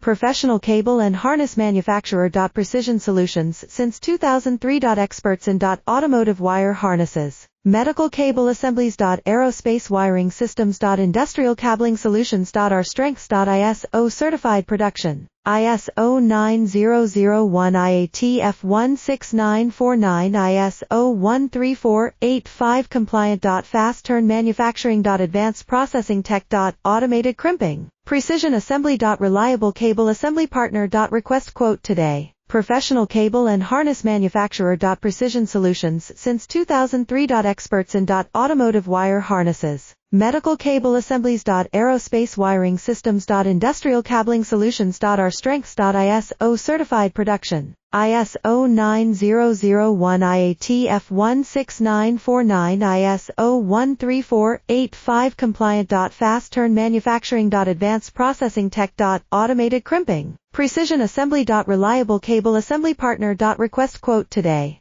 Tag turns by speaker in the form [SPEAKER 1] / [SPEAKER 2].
[SPEAKER 1] Professional cable and harness manufacturer. Precision Solutions since 2003. Experts in automotive wire harnesses, medical cable assemblies. Aerospace wiring systems. Industrial cabling solutions. Our strengths. ISO certified production. ISO 9001 IATF 16949 ISO 13485 compliant. Fast turn manufacturing. Advanced processing tech. Automated crimping. Precision assembly. Reliable cable assembly partner. Request quote today. Professional cable and harness manufacturer. Precision Solutions since 2003. Experts in automotive wire harnesses, medical cable assemblies. Aerospace wiring systems. Industrial cabling solutions. Our strengths. ISO certified production. ISO 9001 IATF 16949 ISO 13485 compliant. Fast turn manufacturing. Advanced processing tech. Automated crimping. Precision assembly. Reliable cable assembly partner. Request quote today.